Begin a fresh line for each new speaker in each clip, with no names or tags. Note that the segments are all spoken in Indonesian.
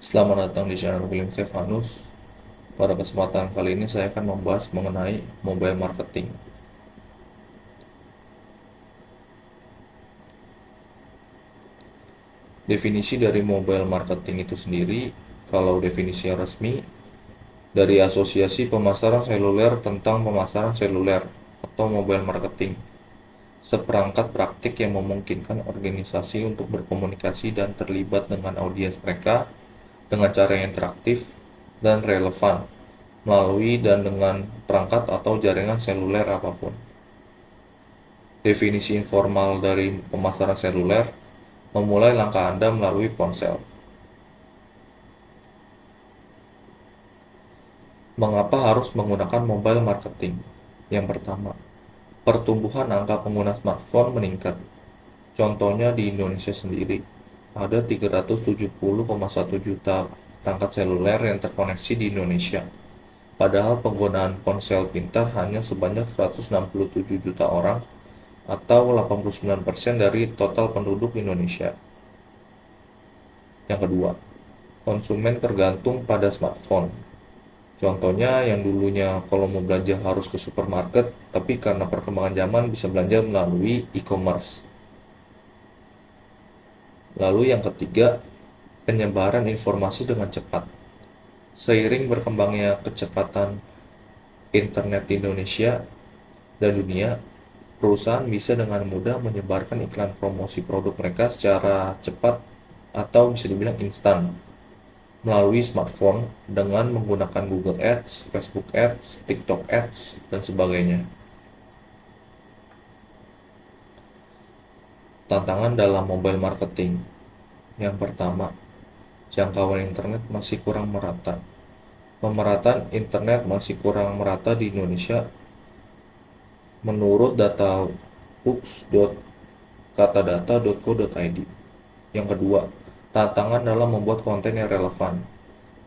Selamat datang di channel William Stefanus. Pada kesempatan kali ini saya akan membahas mengenai mobile marketing. Definisi dari mobile marketing itu sendiri, kalau definisi yang resmi, dari Asosiasi Pemasaran Seluler tentang Pemasaran Seluler atau Mobile Marketing, seperangkat praktik yang memungkinkan organisasi untuk berkomunikasi dan terlibat dengan audiens mereka dengan cara yang interaktif dan relevan melalui dan dengan perangkat atau jaringan seluler apapun. Definisi informal dari pemasaran seluler memulai langkah Anda melalui ponsel. Mengapa harus menggunakan mobile marketing? Yang pertama, pertumbuhan angka pengguna smartphone meningkat. Contohnya di Indonesia sendiri, ada 370,1 juta perangkat seluler yang terkoneksi di Indonesia. Padahal penggunaan ponsel pintar hanya sebanyak 167 juta orang atau 89% dari total penduduk Indonesia. Yang kedua, konsumen tergantung pada smartphone. Contohnya yang dulunya kalau mau belanja harus ke supermarket, tapi karena perkembangan zaman bisa belanja melalui e-commerce. Lalu yang ketiga, penyebaran informasi dengan cepat. Seiring berkembangnya kecepatan internet di Indonesia dan dunia, perusahaan bisa dengan mudah menyebarkan iklan promosi produk mereka secara cepat atau bisa dibilang instan melalui smartphone dengan menggunakan Google Ads, Facebook Ads, TikTok Ads, dan sebagainya. Tantangan dalam mobile marketing. Yang pertama, jangkauan internet masih kurang merata. Pemerataan internet masih kurang merata di Indonesia menurut data books.katadata.co.id. Yang kedua, tantangan dalam membuat konten yang relevan.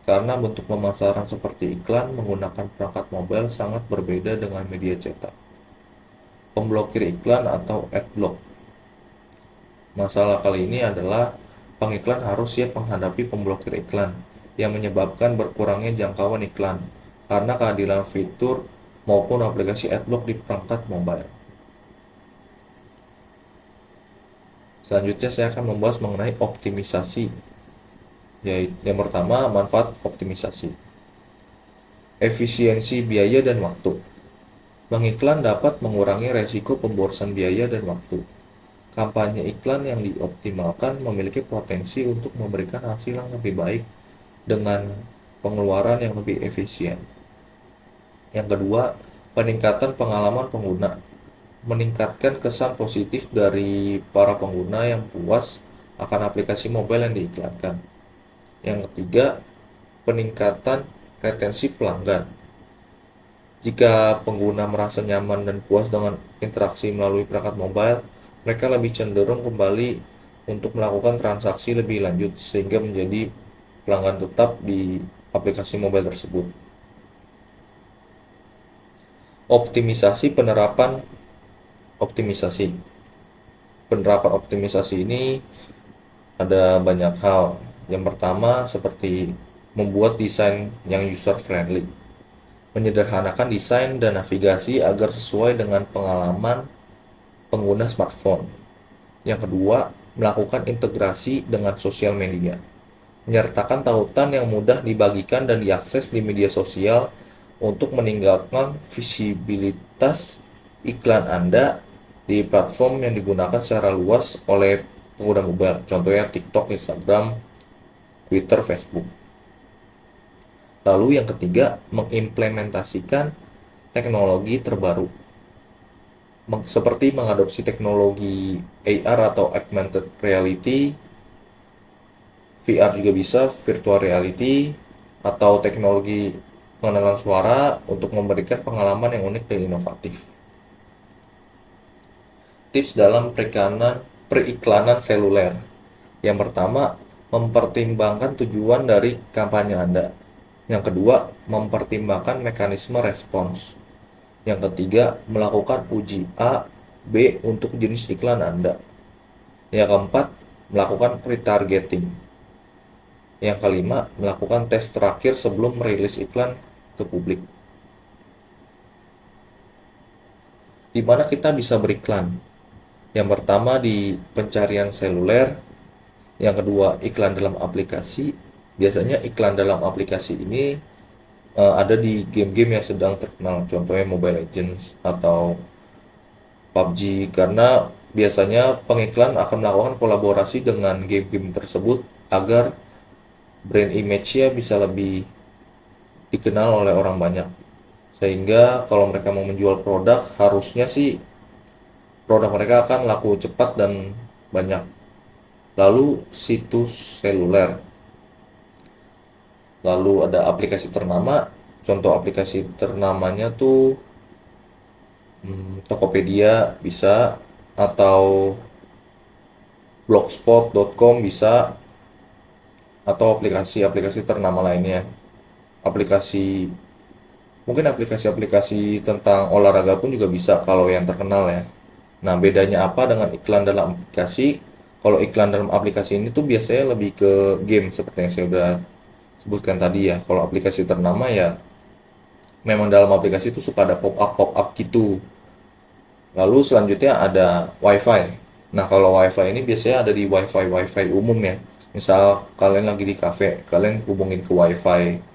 Karena bentuk pemasaran seperti iklan menggunakan perangkat mobile sangat berbeda dengan media cetak. Pemblokir iklan atau adblock. Masalah kali ini adalah pengiklan harus siap menghadapi pemblokir iklan yang menyebabkan berkurangnya jangkauan iklan karena kehadiran fitur maupun aplikasi adblock di perangkat mobile. Selanjutnya saya akan membahas mengenai optimisasi. Yaitu yang pertama, manfaat optimisasi. Efisiensi biaya dan waktu. Mengiklan dapat mengurangi resiko pemborosan biaya dan waktu. Kampanye iklan yang dioptimalkan memiliki potensi untuk memberikan hasil yang lebih baik dengan pengeluaran yang lebih efisien. Yang kedua, peningkatan pengalaman pengguna. Meningkatkan kesan positif dari para pengguna yang puas akan aplikasi mobile yang diiklankan. Yang ketiga, peningkatan retensi pelanggan. Jika pengguna merasa nyaman dan puas dengan interaksi melalui perangkat mobile, mereka lebih cenderung kembali untuk melakukan transaksi lebih lanjut sehingga menjadi pelanggan tetap di aplikasi mobile tersebut. Optimisasi penerapan optimisasi. Penerapan optimisasi ini ada banyak hal. Yang pertama seperti membuat desain yang user friendly. Menyederhanakan desain dan navigasi agar sesuai dengan pengalaman pengguna smartphone. Yang kedua, melakukan integrasi dengan sosial media. Menyertakan tautan yang mudah dibagikan dan diakses di media sosial untuk meningkatkan visibilitas iklan Anda di platform yang digunakan secara luas oleh pengguna mobile. Contohnya TikTok, Instagram, Twitter, Facebook. Lalu yang ketiga, mengimplementasikan teknologi terbaru. Seperti mengadopsi teknologi AR atau augmented reality, VR juga bisa, virtual reality, atau teknologi pengenalan suara untuk memberikan pengalaman yang unik dan inovatif. Tips dalam periklanan seluler. Yang pertama, mempertimbangkan tujuan dari kampanye Anda. Yang kedua, mempertimbangkan mekanisme respons. Yang ketiga, melakukan uji A, B untuk jenis iklan Anda. Yang keempat, melakukan retargeting. Yang kelima, melakukan tes terakhir sebelum merilis iklan ke publik. Di mana kita bisa beriklan? Yang pertama di pencarian seluler, yang kedua iklan dalam aplikasi. Biasanya iklan dalam aplikasi ini ada di game-game yang sedang terkenal, contohnya Mobile Legends atau PUBG, karena biasanya pengiklan akan melakukan kolaborasi dengan game-game tersebut agar brand image-nya bisa lebih dikenal oleh orang banyak. Sehingga kalau mereka mau menjual produk, harusnya sih produk mereka akan laku cepat dan banyak. Lalu situs seluler. Lalu ada aplikasi ternama. Contoh aplikasi ternamanya tuh Tokopedia bisa, atau blogspot.com bisa, atau aplikasi-aplikasi ternama lainnya. Aplikasi Mungkin aplikasi-aplikasi tentang olahraga pun juga bisa kalau yang terkenal ya. Nah, bedanya apa dengan iklan dalam aplikasi? Kalau iklan dalam aplikasi ini tuh biasanya lebih ke game seperti yang saya udah sebutkan tadi ya. Kalau aplikasi ternama ya memang dalam aplikasi itu suka ada pop up gitu. Lalu selanjutnya ada WiFi. Nah, kalau WiFi ini biasanya ada di WiFi umum ya. Misal kalian lagi di cafe, kalian hubungin ke WiFi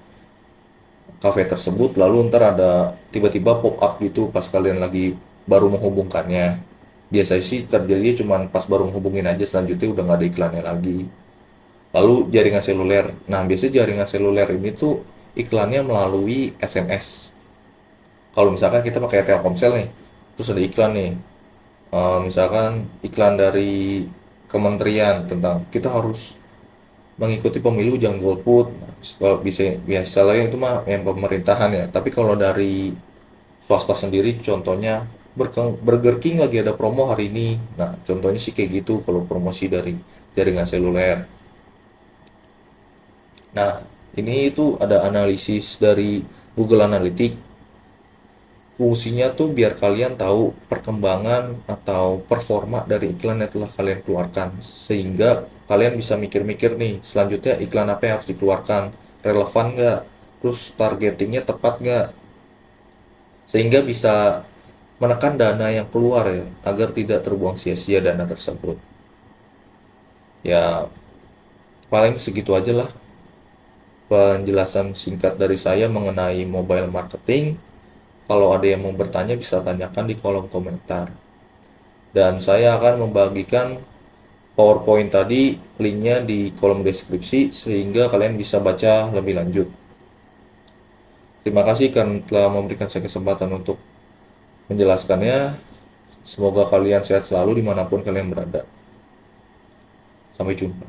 cafe tersebut, lalu ntar ada tiba-tiba pop up gitu pas kalian lagi baru menghubungkannya. Biasanya sih terjadi cuman pas baru menghubungin aja, selanjutnya udah nggak ada iklannya lagi. Lalu jaringan seluler. Nah, biasanya jaringan seluler ini tuh iklannya melalui SMS. Kalau misalkan kita pakai Telkomsel nih, terus ada iklan nih, misalkan iklan dari kementerian tentang kita harus mengikuti pemilu jangan golput. Nah, kalau bisa biasanya itu mah yang pemerintahan ya, tapi kalau dari swasta sendiri contohnya Burger King lagi ada promo hari ini. Nah, contohnya sih kayak gitu kalau promosi dari jaringan seluler. Nah, ini itu ada analisis dari Google Analytics. Fungsinya tuh biar kalian tahu perkembangan atau performa dari iklan yang telah kalian keluarkan, sehingga kalian bisa mikir-mikir nih selanjutnya iklan apa yang harus dikeluarkan, relevan nggak, terus targetingnya tepat nggak, sehingga bisa menekan dana yang keluar ya, agar tidak terbuang sia-sia dana tersebut. Ya, paling segitu aja lah penjelasan singkat dari saya mengenai mobile marketing. Kalau ada yang mau bertanya bisa tanyakan di kolom komentar. Dan saya akan membagikan PowerPoint tadi, linknya di kolom deskripsi sehingga kalian bisa baca lebih lanjut. Terima kasih karena telah memberikan saya kesempatan untuk menjelaskannya. Semoga kalian sehat selalu dimanapun kalian berada. Sampai jumpa.